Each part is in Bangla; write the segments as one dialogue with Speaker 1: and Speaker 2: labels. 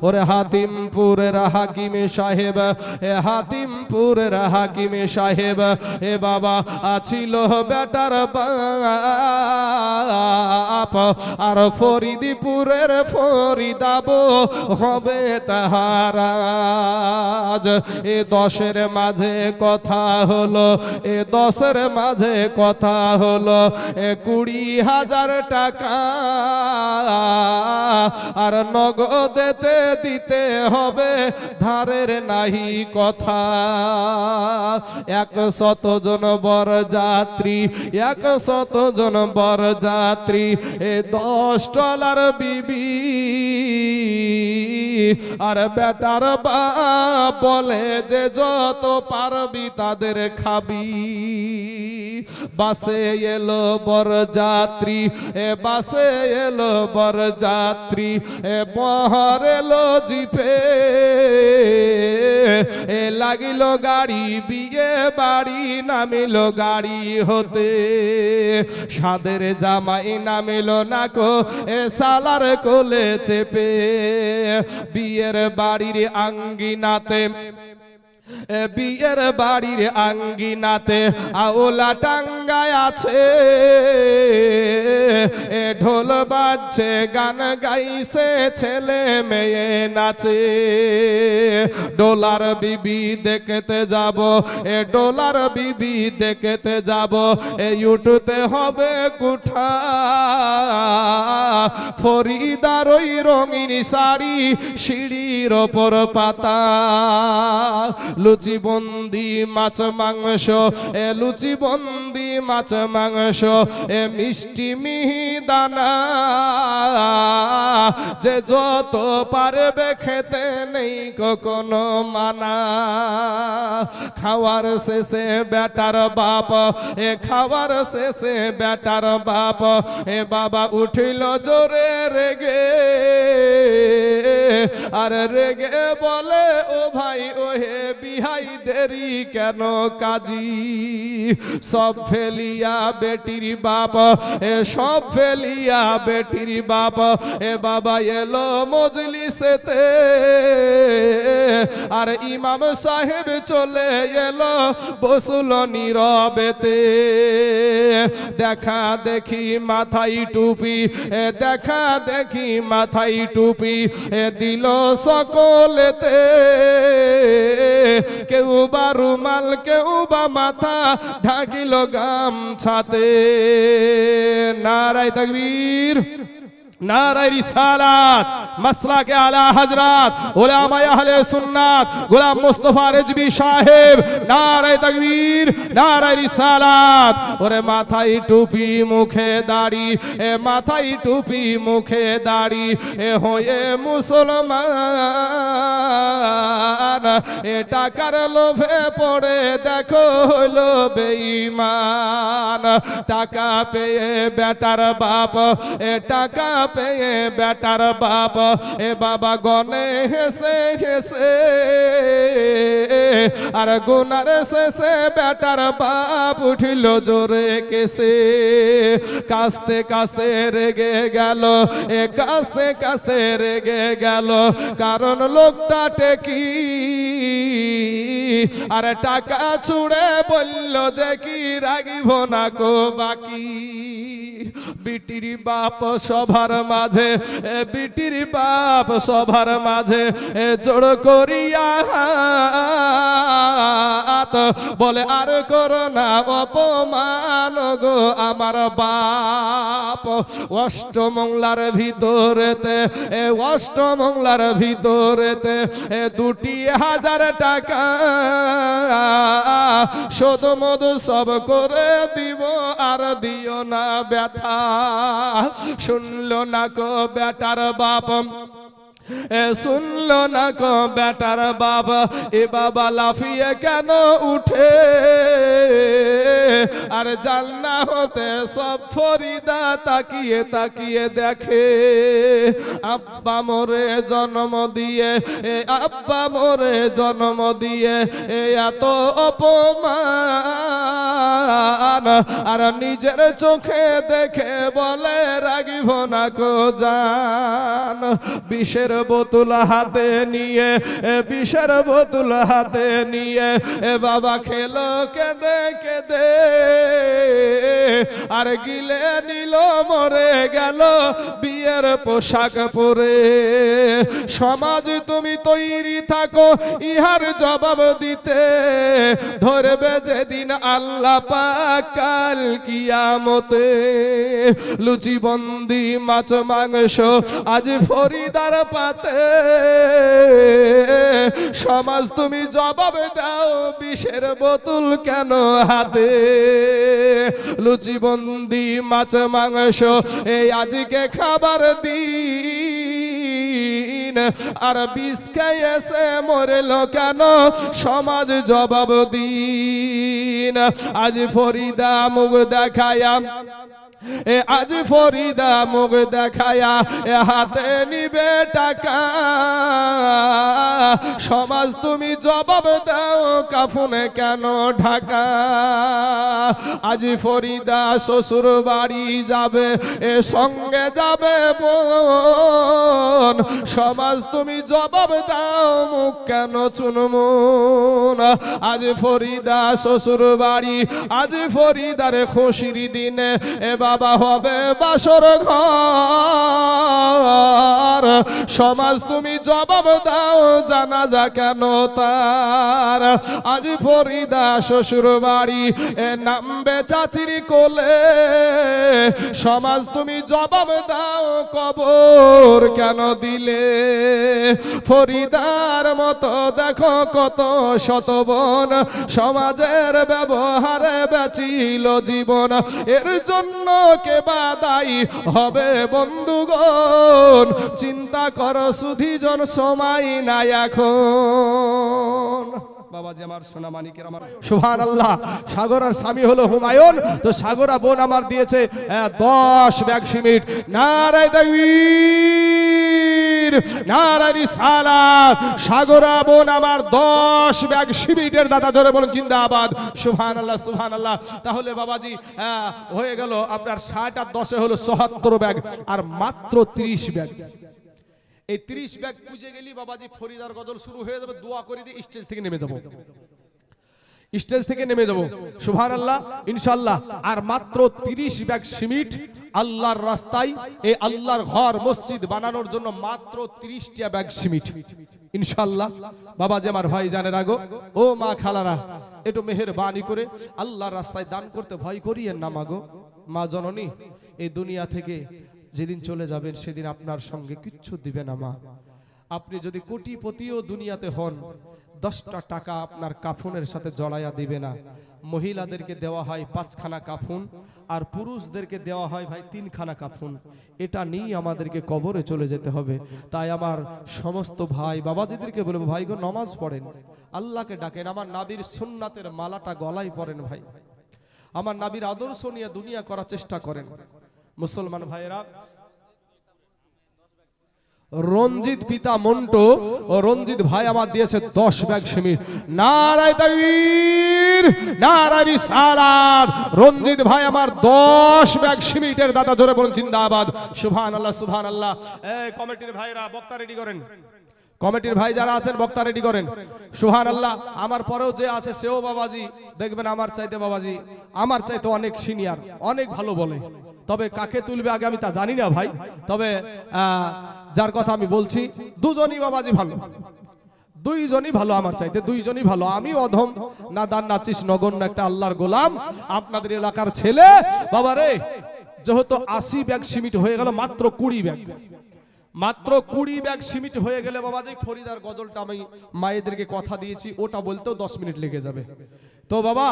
Speaker 1: ওরে হাতিমপুরের হাকিমে সাহেব, হাতিমপুরের হাকিমে সাহেব, এ বাবা আছিল বেটার বাপ, আর ফরিদপুরের ফরিদাব হবে তাহারাজ। এ 10-এর মাঝে কথা হলো, এ 10-এর মাঝে কথা হলো 20,000 টাকা, আর নগদেতে দিতে হবে, ধারের নাহি কথা। 100 জন বর যাত্রী, 100 জন বর যাত্রী, এ $10 বিবি, আর বেটার বাপ বলে যে যত পারবি তাদের খাবি। বাসে এলো বর যাত্রী, এ বাসে এলো বর যাত্রী, এ বহর এলো জিপে, এ লাগিল গাড়ি, বিয়ে বাড়ি নামিল গাড়ি হতে। সাদের জামাই নামিল নাকো, এ সালার কোলে চেপে, বিয়ের বাড়ির আঙ্গিনাতে, বিয়ের বাড়ির আঙ্গিনাতে আওলা টাঙ্গায় আছে, এ ঢোল বাজছে, গান গাইছে, ছেলে মেয়ে নাচে। ডোলার বিবি দেখতে যাব, এ ডোলার বিবি দেখতে যাব, এ উঠতে হবে কুঠা। ফরিদার ওই রঙিন শাড়ি, সিঁড়ির ওপর পাতা, লুচি বন্দি মাছ মাংস, এ লুচি বন্দি মাছ মাংস, এ মিষ্টি মিহিদানা, যে যত পারবে খেতে নেই কখনো মানা। খাওয়ার শেষে বেটার বাপ, এ খাওয়ার শেষে বেটার বাপ, এ বাবা উঠিল জোরে রেগে, আর রেগে বলে ও ভাই ও হে বিহাই দেরি কেন কাজী। সব ফেলিয়া বেটির বাপ, এ সব ফেলিয়া বেটির বাপ, এ বাবা এলো মজলিসেতে, আর ইমাম সাহেব চলে এলো বসল নীরবেতে। দেখা দেখি মাথায় টুপি, এ দেখা দেখি মাথায় টুপি, এ দিল সকলেতে, কেউ বা রুমাল, কেউ বা মাথা ঢাকিল গামছাতে। নারায়ে তাকবীর, নারায়ে রিসালাত, মাসলাকে আলা হযরত উলামায়ে আহলে সুন্নাত গোলাম মুস্তাফা রিজভী সাহেব। নারায়ে তাকবীর, নারায়ে রিসালাত। ওরে মাথায় টুপি মুখে দাড়ি, এ মাথায় টুপি মুখে দাড়ি, এ হয়ে মুসলমান, এ টাকার লোভে পড়ে দেখো হলো বেঈমান। টাকা পেয়ে বেটার বাপ, এ টাকা পেয়ে বেটার বাপ, এ বাবা গনে হেসে হেসে, আর গুনার শেষে বেটার বাপ উঠিল জোরে কেসে। কাস্তে কাস্তে রেগে গেল, এ কাস্তে কাস্তে রেগে গেল, কারণ লোকটা টেকি, আর টাকা ছুড়ে বলল যে কি রাগিব না কো বাকি। বিটির বাপ সবার মাঝে, বিটির বাপ সবার মাঝে, জোড় করিয়া হাত বলে আর করো না অপমান গো আমার বাপ। অষ্টমংলার ভিতরেতে, অষ্টমংলার ভিতরেতে 2,000 টাকা শোধ মধু সব করে দিব, আর দিও না ব্যথা। শুনলো না কো বেটার বাপ, শুনলো না কো বেটার বাপ, এ বাবা লাফিয়ে কেন উঠে, আর জানলা হতে সব ফরিদা তাকিয়ে তাকিয়ে দেখে। আব্বা মোরে জন্ম দিয়ে, এ আব্বা মোরে জন্ম দিয়ে, এ এত অপমান, আর নিজের চোখে দেখে বলে রাগিব না কো জান। বিষের বিষের বোতল হাতে নিয়ে, বিষের বোতল হাতে নিয়ে বাবা খেলো কেঁদে কেঁদে, আর গিলে নিল মরে গেল বিয়ের পোশাক পরে। সমাজ তুমি তৈরি থাকো ইহার জবাব দিতে, ধরবে যেদিন আল্লাহ পাক কাল কিয়ামতে। লুচি বন্দি মাছ মাংস আজ ফরিদার পাতে, সমাজ তুমি জবাব দাও বিষের বোতল কেন হাতে। লুচি বন্দি মাছ মাংস এই আজকে খাবার দিন, আর বিষ খেয়েছে মরল কেন সমাজ জবাব দিন। আজ ফরিদা মুখ দেখায়া, আজ ফরিদা মুখ দেখায়া হাতে নিবে টাকা, সমাজ তুমি জবাব দাও কাফনে কেন ঢাকা। আজ ফরিদা শ্বশুর বাড়ি যাবে সঙ্গে যাবে বোন, সমাজ তুমি জবাব দাও মুখ কেন চুনমুন। আজ ফরিদা শ্বশুর বাড়ি, আজ ফরিদার খুশির দিনে বাবা হবে বাসর ঘর, সমাজ তুমি জবাব দাও জানাজা কেন তার। আজ ফরিদা শ্বশুর বাড়ি নামবে চাচির কোলে, সমাজ তুমি জবাব দাও কবর কেন দিলে। ফরিদার মতো দেখো কত শত বোন সমাজের ব্যবহারে বেচিল জীবন, এর জন্য কে বাদাই হবে বন্ধুগণ। চিন্তা করো সুধীজন সময় নাই এখন। বাবাজি আমার সোনা মানিকের আমার সুবহানাল্লাহ। সাগরার স্বামী হলো হুমায়ুন, তো সাগরা বোন আমার দিয়েছে 10 ব্যাগ সিমেন্ট। নারায়ে তাকবীর, নারায়ে রিসালাত। সাগরা বোন আমার 10 ব্যাগ সিমেন্টের দাদা জোরে বলুন জিন্দাবাদ। সুবহানাল্লাহ সুবহানাল্লাহ। তাহলে বাবাজি হয়ে গেল আপনার 60 আর 10 হলো 74 ব্যাগ, আর মাত্র 30 ব্যাগ। এই 30 ব্যাগ পুজে গেলি বাবাজি ফরিদার গজল শুরু হয়ে যাবে। দোয়া করে দিয়ে স্টেজ থেকে নেমে যাব, স্টেজ থেকে নেমে যাব। সুবহানাল্লাহ ইনশাআল্লাহ। আর মাত্র 30 ব্যাগ সিমেন্ট আল্লাহর রাস্তায়, এই আল্লাহর ঘর মসজিদ বানানোর জন্য মাত্র 30টা ব্যাগ সিমেন্ট ইনশাআল্লাহ। বাবাজি আমার ভাই জানের আগো ও মা খালারা, একটু মেহেরবানি করে আল্লাহর রাস্তায় দান করতে ভয় করিয়েন না মাগো। মা জননী এই দুনিয়া থেকে যেদিন চলে যাবেন সেদিন আপনার সঙ্গে কিচ্ছু দিবে না মা। আপনি যদি কোটিপতিও দুনিয়াতে হন, 10টা টাকা আপনার কাফনের সাথে জড়াইয়া দিবে না। মহিলাদেরকে দেওয়া হয় 5খানা কাফন, আর পুরুষদেরকে দেওয়া হয় ভাই 3খানা কাফন। এটা নিয়ে আমাদেরকে কবরে চলে যেতে হবে। তাই আমার সমস্ত ভাই বাবাজিদেরকে বলবো, ভাই গো নামাজ পড়েন, আল্লাহকে ডাকেন, আমার নাবির সুন্নাতের মালাটা গলায় পড়েন ভাই, আমার নাবির আদর্শ নিয়ে দুনিয়া করার চেষ্টা করেন। মুসলমান ভাইয়েরা, রঞ্জিত পিতা মন্টু ও রঞ্জিত ভাই আমার দিয়েছে 10 ব্যাগ সিমেন্ট। নারায়ে তাকবীর, নারায়ে রিসালাত। রঞ্জিত ভাই আমার 10 ব্যাগ সিমেন্টের দাদা জোরে বলুন জিন্দাবাদ। সুবহানাল্লাহ সুবহানাল্লাহ। এই কমিটির ভাইরা বক্তা রেডি করেন, কমিটির ভাই যারা আছেন বক্তা রেডি করেন। সুবহানাল্লাহ। আমার পরেও যে আছে সেও বাবাজি দেখবেন আমার চাইতে বাবাজি আমার চাইতে অনেক সিনিয়র, অনেক ভালো বলে। তবে কাকে তুলবে আগে আমি তা জানি না ভাই, তবে যার কথা আমি বলছি দুজনই বাবাজি ভালো, দুইজনই ভালো, আমার চাইতে দুইজনই ভালো। আমি অধম না দান নাচিস নগণ্য একটা আল্লাহর গোলাম, আপনাদের এলাকার ছেলে বাবারে। যেহেতু 80 ব্যাগ সিমেন্ট হয়ে গেল, মাত্র 20 ব্যাগ, মাত্র 20 ব্যাগ সিমেন্ট হয়ে গেলে বাবাজি ফরিদার গজলটা আমি মায়েদেরকে কথা দিয়েছি, ওটা বলতেও 10 মিনিট লেগে যাবে। তো বাবা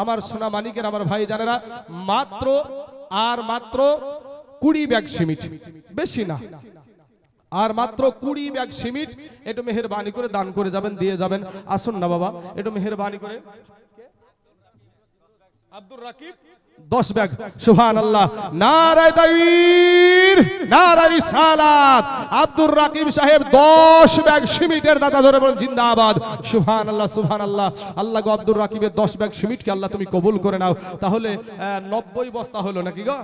Speaker 1: আমার সোনা মানিকের আমার ভাই জানেরা, মাত্র 20 ব্যাগ সিমেন্ট, বেশি না, আর মাত্র 20 ব্যাগ সিমেন্ট। একটু মেহেরবানি করে দান করে যাবেন, দিয়ে যাবেন। আসুন না বাবা, একটু মেহেরবানি করে। আব্দুর রাকিব 10 ব্যাগ। সুবহানাল্লাহ। নারায়ে তাকবীর, নারায়ে রিসালাত। আব্দুর রাকিব সাহেব 10 ব্যাগ সিমেন্টের দাদা ধরে বলেন জিন্দাবাদ। সুবহানাল্লাহ সুবহানাল্লাহ। আল্লাহ গো আব্দুর রাকিবের 10 ব্যাগ সিমেন্টকে আল্লাহ তুমি কবুল করে নাও। তাহলে 90 বস্তা হলো নাকি গো?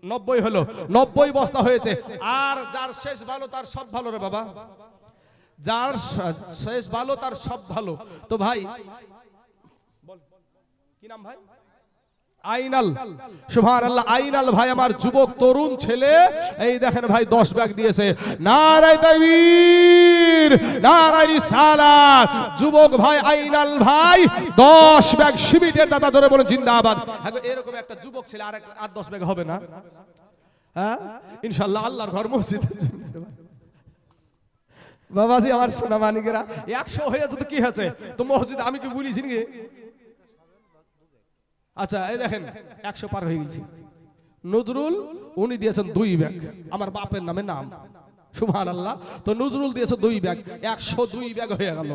Speaker 1: 90 হলো, 90 বস্তা হয়েছে। আর যার শেষ ভালো তার সব ভালো রে বাবা, যার শেষ ভালো তার সব ভালো। তো ভাই কি নাম ভাই? আইনাল, সুবহানাল্লাহ। আইনাল ভাই আমার যুবক তরুণ ছেলে, এই দেখেন ভাই 10 ব্যাগ দিয়েছে। নারায়ে তাকবীর, নারায়ে রিসালাত। যুবক ভাই আইনাল ভাই 10 ব্যাগ সিমেন্টের দাদা জোরে বলেন জিন্দাবাদ। এরকম একটা যুবক ছেলে আর 10 ব্যাগ হবে না? হ্যাঁ ইনশাআল্লাহ, আল্লাহর ঘর মসজিদ। বাবাজি আমার সোনা মানিকেরা 100 হয়েছে তো কি হয়েছে, তো মসজিদ আমি কি বলিছি নাকি? আচ্ছা এই দেখেন 100 পার হয়ে গেছে। নজরুল উনি দিয়েছেন 2 ব্যাগ, আমার বাপের নামে নাম, সুবহানাল্লাহ। তো নজরুল দিয়েছে 2 ব্যাগ, 102 ব্যাগ হয়ে গেল,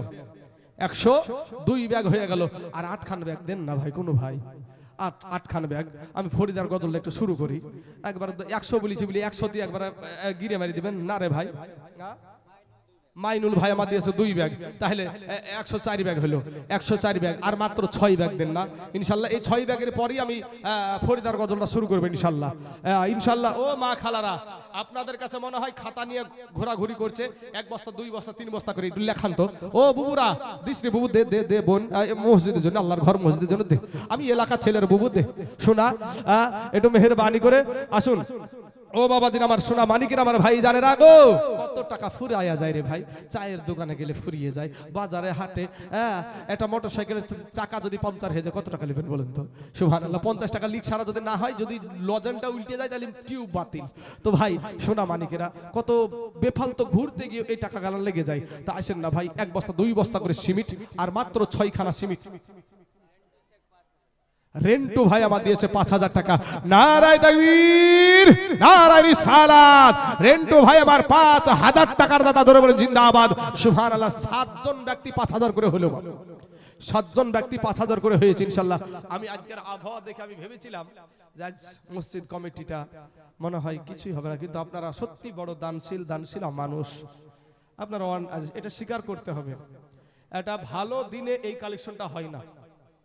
Speaker 1: 102 ব্যাগ হয়ে গেল। আর 8 খান ব্যাগ দেন না ভাই, কোনো ভাই 8 খান ব্যাগ। আমি ফরিদার গজলটা একটু শুরু করি। একবার 100 বলেছি বলি 100 দিয়ে একবার গিরে মারি দিবেন না রে ভাই। মাইনুল ভাই আমার দিয়েছে 2 ব্যাগ, তাহলে 104 ব্যাগ হলো, 104 ব্যাগ। আর মাত্র 6 ব্যাগ দেন না ইনশাল্লাহ। এই 6 ব্যাগের পরই আমি ফরিদার গজলটা শুরু করবো ইনশাল্লাহ, ইনশাল্লাহ। ও মা খালারা, আপনাদের কাছে মনে হয় খাতা নিয়ে ঘোরাঘুরি করছে, 1 বস্তা 2 বস্তা 3 বস্তা করে একটু লেখান তো। ও বুবুরা দিস রে বুবু, দে দে দে বোন, মসজিদের জন্য, আল্লাহর ঘর মসজিদের জন্য দে। আমি এলাকার ছেলের বুবু, দে শোনা, একটু মেহেরবানি করে আসুন। ও বাবাজি আমার সোনা মানিকের আমার ভাই জানেরা গো, কত টাকা ফুরাইয়া যায় রে ভাই। চায়ের দোকানে গেলে ফুরিয়ে যায়, বাজারে হাটে একটা মোটরসাইকেলের চাকা যদি পাংচার হয়ে যায় কত টাকা নেবেন বলেন তো? সুবহানাল্লাহ। 50 টাকা লিক সারা যদি না হয়, যদি লজেনটা উল্টে যায় তাহলে টিউব বাতিল। তো ভাই সোনা মানিকেরা কত বেফালতো ঘুরতে গিয়ে এই টাকা গালা লেগে যায়। তা আসেন না ভাই, 1 বস্তা 2 বস্তা করে সিমেন্ট আর মাত্র 6 খানা সিমেন্ট। রেন্টু ভাই আমার দিয়েছে 5000 টাকা। নারায়ে তাকবীর, নারায়ে রিসালাত। রেন্টু ভাই আমার 5000 টাকার দাদা ধরে বলেন জিন্দাবাদ, সুবহানাল্লাহ। 7 জন ব্যক্তি 5000 করে হলো, 7 জন ব্যক্তি 5000 করে হয়েছে ইনশাআল্লাহ। আমি আজকের আবহাওয়া দেখে আমি ভেবেছিলাম যে আজ মসজিদ কমিটিটা মনে হয় কিছুই হবে না, কিন্তু আপনারা সত্যি বড় দানশীল মানুষ, আপনারা এটা স্বীকার করতে হবে। এটা ভালো দিনে এই কালেকশনটা হয় না।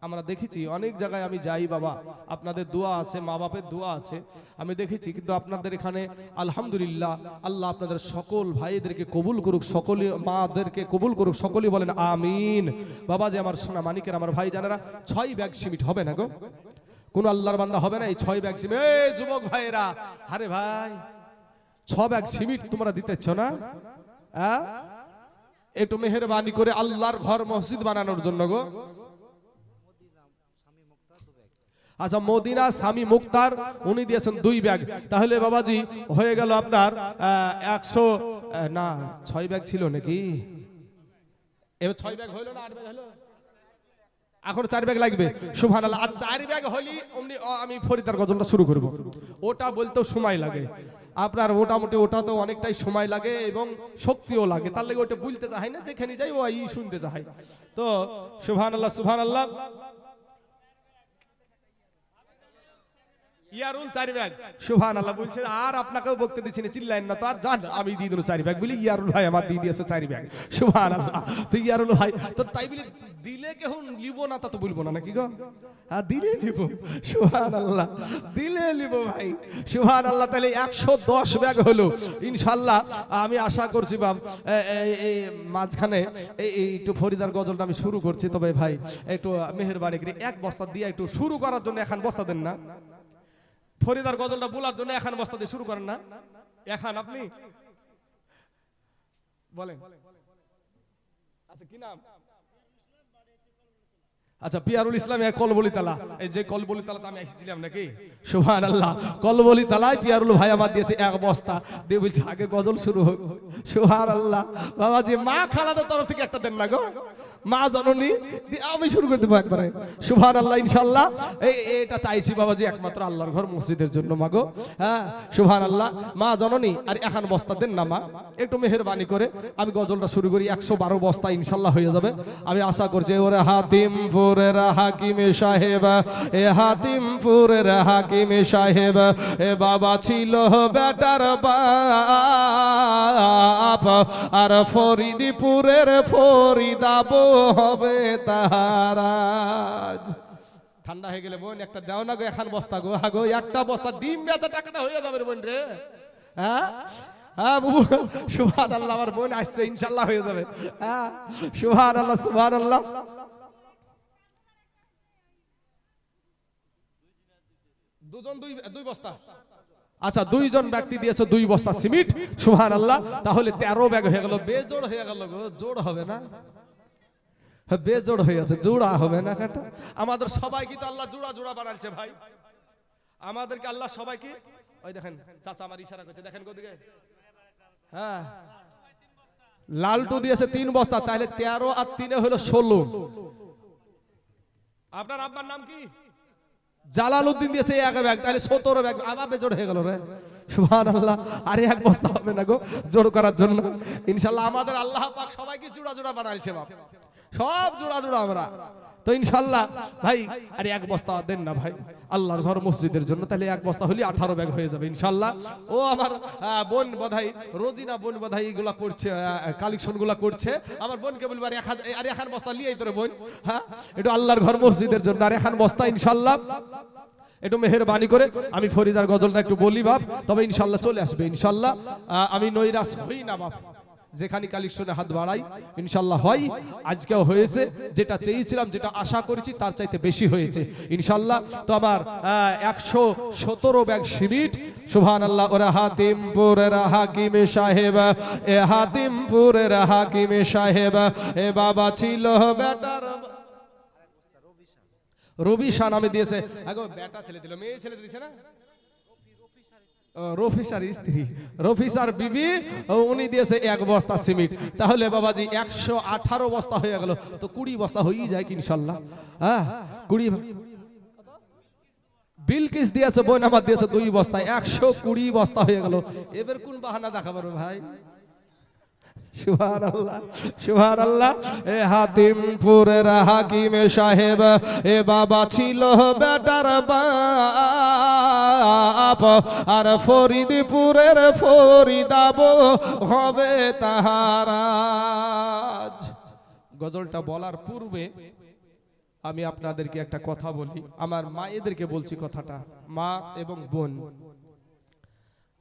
Speaker 1: আমরা দেখেছি অনেক জায়গায় আমি যাই বাবা, আপনাদের দোয়া আছে, মা বাপের দোয়া আছে, আমি দেখেছি। কিন্তু আপনাদের এখানে আলহামদুলিল্লাহ, আল্লাহ আপনাদের সকল ভাইদেরকে কবুল করুক, সকলে মাদেরকে কবুল করুক, সকলেই বলেন আমিন। বাবা যে আমার সোনা মানিকের আমার ভাই জানেরা, 6 ব্যাগ সিমেন্ট হবে না গো, কোন আল্লাহর বান্দা হবে না এই 6 ব্যাগ সিমেন্ট। এই যুবক ভাইরা, আরে ভাই 6 ব্যাগ সিমেন্ট তোমরা দিতেছ না? একটু মেহেরবানি করে আল্লাহর ঘর মসজিদ বানানোর জন্য গো। আচ্ছা মদিনা স্বামী মুক্তার উনি দিয়েছেন 2 ব্যাগ, তাহলে বাবাজি হয়ে গেল আপনার 100 না 6 ব্যাগ ছিল নাকি? এবার 6 ব্যাগ হলো না 8 ব্যাগ হলো? এখন 4 ব্যাগ লাগবে, সুবহানাল্লাহ। আর 4 ব্যাগ হলি অমনি আমি ফরিদার গজলটা শুরু করব। ওটা বলতেও সময় লাগে আপনার, মোটামুটি ওটা তো অনেকটাই সময় লাগে এবং শক্তিও লাগে, তার লাগে ওটা বলতে চাই না, যেখানে যাই ওই শুনতে চাই। তো সুবহানাল্লাহ, সুবহানাল্লাহ। ইয়ারুল 4 ব্যাগ, সুবহানাল্লাহ বলছে। আর আপনাকেও বকতে দিচ্ছি না, চিল্লাইন না তো, আর জান আমি দিয়ে দিলাম 4 ব্যাগ বলি। ইয়ারুল ভাই আমার দিয়ে দিয়েছে 4 ব্যাগ, সুবহানাল্লাহ। তো ইয়ারুল ভাই তো তাই বলি দিলে কেউ লিব না তা তো বলবো না নাকি গো? হ্যাঁ দিলে লিব, সুবহানাল্লাহ, দিলে লিব ভাই, সুবহানাল্লাহ। তাহলে 110 ব্যাগ হলো ইনশাআল্লাহ। আমি আশা করছি বাপ এই মাঝখানে এই একটু ফরিদার গজলটা আমি শুরু করছি, তবে ভাই একটু মেহেরবানি করে 1 বস্তা দিয়ে একটু শুরু করার জন্য 1 বস্তা দেন না। ফরিদার গজলটা বলার জন্য 1 বস্তা দিয়ে শুরু করেন না? এখন আপনি বলেন, আচ্ছা কি নাম? আচ্ছা পিয়ারুল ইসলাম কলবলি তালা, এই যে কলবলি তালাতে আমি এসেছিলাম নাকি? সুবহানাল্লাহ, কলবলি তালায় পিয়ারুল ভাই আমার দিয়েছে 1 বস্তা দিয়ে, বলছে আগে গজল শুরু হোক। সুবহানাল্লাহ। বাবাজি মা খালাদের তরফ থেকে একটা দেন না গো, মা জননী, আমি শুরু করে দেবো একবারে, সুবহানাল্লাহ ইনশাআল্লাহ। এটা চাইছি বাবাজি একমাত্র আল্লাহর ঘর মসজিদের জন্য মাগো, হ্যাঁ সুবহানাল্লাহ। মা জননী আর 1 বস্তা দেন না মা, একটু মেহেরবানি করে আমি গজলটা শুরু করি। 112 বস্তা ইনশাআল্লাহ হয়ে যাবে আমি আশা করছি। ওরে হাতিমপুরের হাকিম সাহেব, এ হাতিমপুরের হাকিম সাহেব, এ বাবা ছিল বেটার বাপ, আর ফরিদপুরের ফরিদাব হবে তাহারাজ। ঠান্ডা হয়ে গেলে বোন একটা দাও না গো, এখন বস্তা গো। হ্যাঁ গো, একটা বস্তা ডিম বেচা টাকাটা হয়ে যাবে রে বোন রে। হ্যাঁ হ্যাঁ বাবু, সুবহানাল্লাহ, আমার বোন আসছে, ইনশাআল্লাহ হয়ে যাবে। হ্যাঁ সুবহানাল্লাহ, সুবহানাল্লাহ। দুজন দুই বস্তা, আচ্ছা দুইজন ব্যক্তি দিয়েছে 2 বস্তা সিমেন্ট, সুবহানাল্লাহ। তাহলে 13 ব্যাগ হয়ে গেল, বেজোড় হয়ে গেল গো। জোড় হবে না, বেজোড় হয়ে আছে, জোড়া হবে না কাটা। আমাদের সবাইকে তো আল্লাহ জোড়া জোড়া বানাইছে ভাই, আমাদেরকে আল্লাহ সবাইকে। ওই দেখেন চাচা আমার ইশারা করছে, দেখেন কোদিকে। হ্যাঁ লালটু দিয়েছে 3 বস্তা, তাহলে 13 আর 3 হলো 16। আপনার আব্বার নাম কি? জালালউদ্দিন দিয়েছে 1 ব্যাগ, তাহলে 17 ব্যাগ। আবার বেজোড় হয়ে গেল রে, সুবহানাল্লাহ। আরে 1 বস্তা হবে না গো জোড় করার জন্য। ইনশাআল্লাহ আমাদের আল্লাহ পাক সবাইকে জোড়া জোড়া বানাইছে বাপ, সব জোড়া জোড়া আমরা তো ইনশাআল্লাহ। ভাই আরে 1 বস্তা দেন না ভাই, আল্লাহর ঘর মসজিদের জন্য। তাহলে 1 বস্তা হলে 18 ব্যাগ হয়ে যাবে ইনশাআল্লাহ। ও আমার বোন বোধহয় রোজিনা বোন বোধহয় এগুলা করছে, কালেকশন গুলা করছে। আমার বোনকে বলবো আরে 1 বস্তা লিয়েই তোরে বোন। হ্যাঁ একটু আল্লাহর ঘর মসজিদের জন্য আর 1 বস্তা ইনশাআল্লাহ। একটু মেহেরবানি করে আমি ফরিদার গজলটা একটু বলি বাপ, তবে ইনশাআল্লাহ চলে আসবে ইনশাআল্লাহ। আমি নৈরাশ হই না বাপ, যেখানে কালেকশনে হাত বাড়াই ইনশাআল্লাহ হয়। আজকেও হয়েছে, যেটা চেয়েছিলাম, যেটা আশা করেছি তার চাইতে বেশি হয়েছে ইনশাআল্লাহ। তো আমার 117 ব্যাগ সিমেন্ট, সুবহানাল্লাহ। ওরা হাতিমপুরের হাকিম সাহেব, এ হাতিমপুরের হাকিম সাহেব, এ বাবা ছিল বেটার রবিশা নামে দিয়েছে। আগো বেটা ছেলে দিল, মেয়ে ছেলে দিয়েছে না, রফিসার স্ত্রী, রফিসার বিবি, উনি দিয়েছে 1 বস্তা সিমেন্ট। তাহলে বাবাজি 118 বস্তা হয়ে গেল। তো 20 বস্তা হয়েই যায় কি ইনশাআল্লাহ। হ্যাঁ 20। বিলকিস দিয়েছে বোন আমার, দিয়েছে 2 বস্তা, 120 বস্তা হয়ে গেল। এবার কোন বাহানা দেখাবার ভাই? সুবহানাল্লাহ, সুবহানাল্লাহ। এ হাতিমপুরের হাকিম সাহেব, এ বাবা ছিল বেটার বাপ, আর ফরিদপুরের ফরিদাব হবে তাহারাজ। গজলটা বলার পূর্বে আমি আপনাদেরকে একটা কথা বলি, আমার মায়েদেরকে বলছি কথাটা, মা এবং বোন।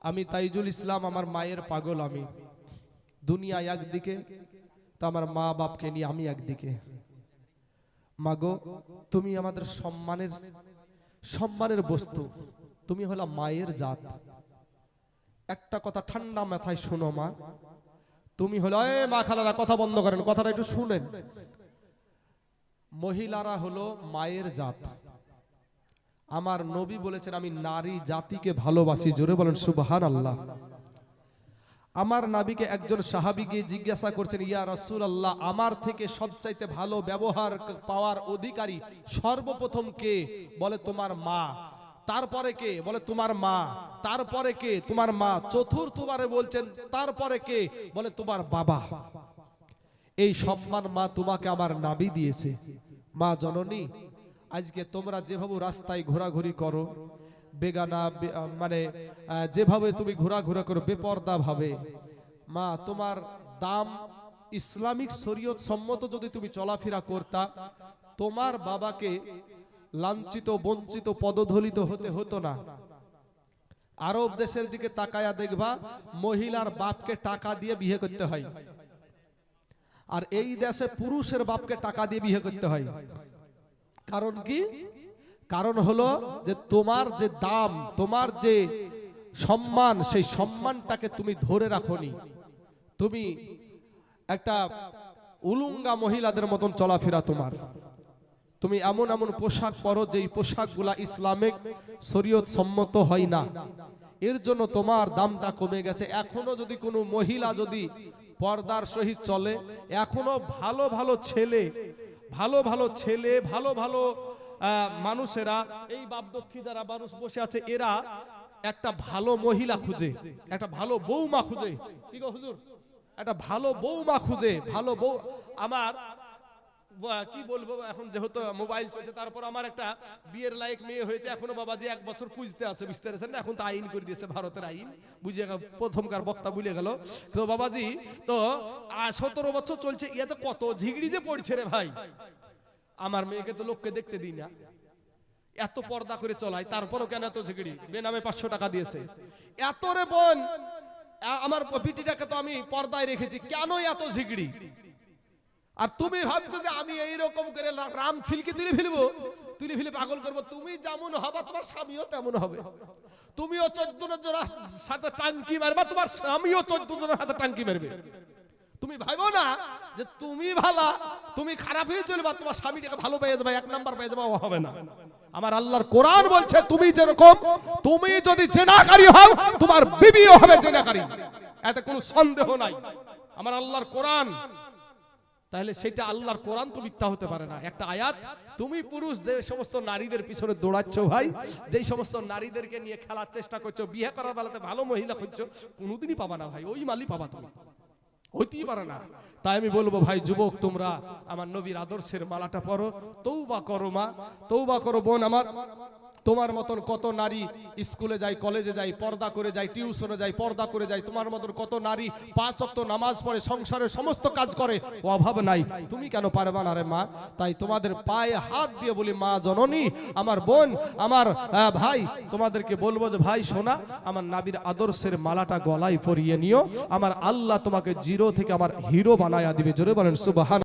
Speaker 1: আমি তাইজুল ইসলাম, আমার মায়ের পাগল আমি। দুনিয়া একদিকে, তো আমার মা বাপকে নিয়ে আমি একদিকে। মাগো তুমি আমাদের সম্মানের বস্তু, তুমি হলো মায়ের জাত। একটা কথা ঠান্ডা মাথায় শুনো মা, তুমি হলো, মা খালারা কথা বন্ধ করেন, কথাটা একটু শুনেন। মহিলারা হলো মায়ের জাত। আমার নবী বলেছেন আমি নারী জাতিকে ভালোবাসি। জোরে বলেন সুবহানাল্লাহ। আমার নবীকে একজন সাহাবী গিয়ে জিজ্ঞাসা করছেন, ইয়া রাসূলুল্লাহ, আমার থেকে সবচাইতে ভালো ব্যবহার পাওয়ার অধিকারী সর্বপ্রথম কে? বলে তোমার মা। তারপরে কে? বলে তোমার মা। তারপরে কে? তোমার মা। চতুর্থবারে বলছেন তারপরে কে? বলে তোমার বাবা। এই সম্মান মা তোমাকে আমার নবী দিয়েছে। মা জননী, আজকে তোমরা যেভাবে রাস্তায় ঘোরাঘুরি করো, বেগানা মানে যেভাবে তুমি ঘোরাঘুরা করো বেপর্দা ভাবে, মা তোমার দাম ইসলামিক শরীয়ত সম্মত যদি তুমি চলাফেরা করতা, তোমার বাবাকে লাঞ্ছিত বঞ্চিত পদদলিত হতে হতো না। আরব দেশের দিকে তাকায়া দেখবা, মহিলার বাপকে টাকা দিয়ে বিয়ে করতে হয়, আর এই দেশে পুরুষের বাপকে টাকা দিয়ে বিয়ে করতে হয়। কারণ কি? কারণ হলো যে তোমার যে দাম, তোমার যে সম্মান, সেই সম্মানটাকে তুমি ধরে রাখোনি। তুমি একটা উলুঙ্গা মহিলাদের মতন চলাফেরা তোমার। তুমি এমন এমন পোশাক পরো যেই পোশাকগুলা ইসলামিক শরীয়ত সম্মত হয় না। এর জন্য তোমার দামটা কমে গেছে। এখনো যদি কোনো মহিলা যদি পর্দার সহিত চলে, এখনো ভালো ভালো ছেলে, ভালো ভালো মানুষেরা, এই বাপদক্ষী যারা মানুষ বসে আছে, এরা একটা ভালো মহিলা খুঁজে, একটা ভালো বৌমা খুঁজে। কি গো হুজুর, একটা ভালো বৌমা খুঁজে, ভালো বউ। আমার কি বলবো, এখন যেহেতু মোবাইল চলছে, তারপর আমার একটা বিয়ের লায়ক মেয়ে হয়েছে, এখনো বাবাজি 1 বছর পুজতে আছে, বুঝতে পারছেন না? এখন তো আইন করে দিয়েছে, ভারতের আইন, বুঝে গেল, প্রথমকার বক্তা বুঝে গেল তো বাবাজি। তো 17 বছর চলছে, ইয়ে তো কত ঝিগড়ি যে পড়ছে রে ভাই। আমার মেয়েকে তো লোককে দেখতে দিই না, এত পর্দা করে চলাই, তারপরও কেন এত ঝিগড়ি? বেনামে 500 টাকা দিয়েছে। এত রে বোন, আমার বিটিটাকে তো আমি পর্দায় রেখেছি, কেন এত ঝিগড়ি? আর তুমি ভাবছো যে আমি এইরকম করে রাম ছিলকে তুলে ফেলবো, তুলে ফেলে পাগল করবো। তুমি যেমন হবা তোমার স্বামীও তেমন হবে। তুমিও 14 জনের সাথে টাঙ্কি মারবা, তোমার স্বামীও 14 জনের সাথে টাঙ্কি মারবে। তুমি ভাবো না যে তুমি ভালো, তুমি খারাপ হয়ে চলবা, তোমার স্বামীটাকে ভালো পেয়ে যাবে, 1 নাম্বার পেয়ে যাবে, হবে না। আমার আল্লাহর কোরআন বলছে তুমি যেরকম, তুমি যদি জেনাকারী হও তোমার বিবিও হবে জেনাকারী, এতে কোনো সন্দেহ নাই। আমার আল্লাহর কোরআন, তাহলে সেটা আল্লাহর কোরআন তো মিথ্যা হতে পারে না। একটা আয়াত, তুমি পুরুষ যে সমস্ত নারীদের পিছনে দৌড়াচ্ছ ভাই, যেই সমস্ত নারীদেরকে নিয়ে খেলার চেষ্টা করছো, বিয়ে করার বেলাতে ভালো মহিলা খুঁজছো, কোনোদিনই পাবা না ভাই, ওই মালই পাবা তুমি, হইতেই পারে না। তাই আমি বলবো ভাই যুবক, তোমরা আমার নবীর আদর্শের মালাটা পরো, তওবা করো মা, তওবা করো বোন আমার। তোমার মতন কত নারী স্কুলে যায়, কলেজে যায়, পর্দা করে যায়, টিউশনে যায়, পর্দা করে যায়। তোমার মতন কত নারী 5 ওয়াক্ত নামাজ পড়ে, সংসারের সমস্ত কাজ করে, অভাব নাই। তুমি কেন পারবা না রে মা? তাই তোমাদের পায়ে হাত দিয়ে বলি, মা জননী, আমার বোন, আমার ভাই, তোমাদেরকে বলবো যে ভাই শোনা, আমার নবীর আদর্শের মালাটা গলায় পরিয়ে নিও। আমার আল্লাহ তোমাকে জিরো থেকে আমার হিরো বানায়া দিবে। জোরে বলেন সুবহান।